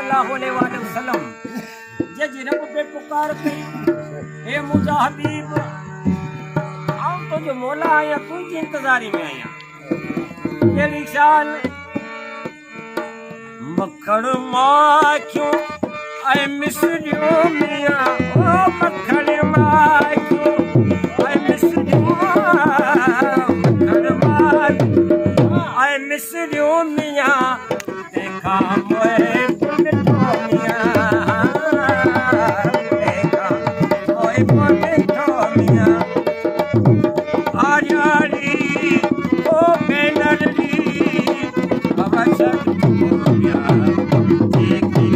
सल्लल्लाहु अलैहि वसल्लम जे रब पे पुकार कई हे मुझा हबीब आऊं तो जो मौला आया तुझी इंतजारी में आया तेरी शान मक्खण माखियो ऐ मिसरियो मिया ओ मक्खण माखियो ऐ मिसरियो मक्खण माखियो ऐ मिसरियो मिया देखा मोए मिठो मिया देखा मोए मिठो मिया आजारी ओ बेनरी बाबा सर मिया देखी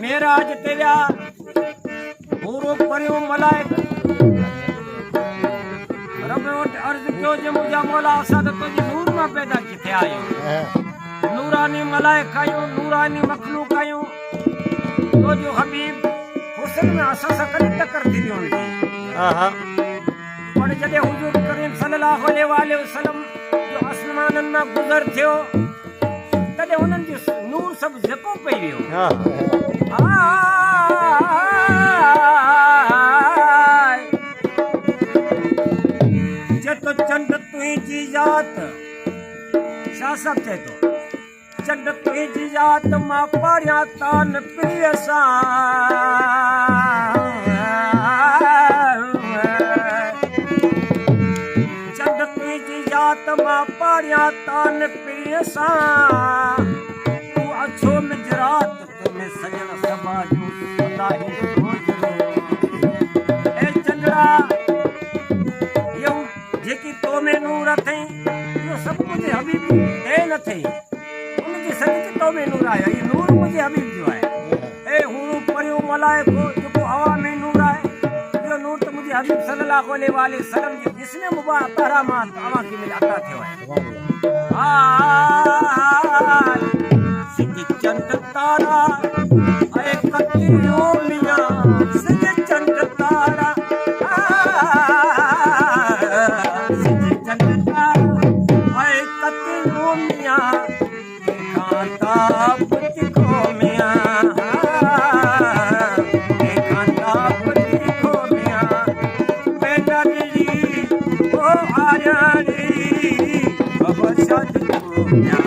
मेरा आज तेरा पूरो परियो मलाइक रब अर्ज क्यों जे मुझा मौला असा तो तुझी नूर में पैदा किथे आयो नूरानी मलाइक आयो नूरानी मखलूक आयो तो जो हबीब हुस्न में असा सा कड़ी टक्कर थी होंदी पर जदे हुजूर करीम सल्लल्लाहु अलैहि वसल्लम जो आसमानन में गुजर थियो तदे उनन जो नूर सब झको पई वियो जे तो चंद तुझी जात शाह साहब थे तो चंद तुझी जात मां पारिया तान प्रिय सा चंद तुझी जात मां पारिया तान प्रिय सा तू अच्छो मिजरात तुम्हें सजन समाजू सदा ही सोच ए चंद्रा यो जेकी तो में नूर अथई यो सब मुझे हबीब दे न थई उनके सदके तो में नूर आया ये नूर मुझे हबीब जो है ए हूं परियो मलाइको जो हवा में नूर आए यो नूर तो मुझे हबीब सल्लल्लाहु अलैहि वसल्लम के जिसने मुबारक करामात आवा की मिल अता थियो है सिज चंद तारा ऐ कतियो मिया सिज चंद तारा सिज चंद तारा ऐ कतियो मिया खाता पुत को मिया खाता पुत को मिया बेनरी ओ आयारी बाबा सद को मिया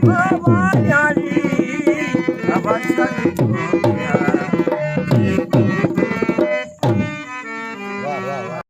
वारी अवसर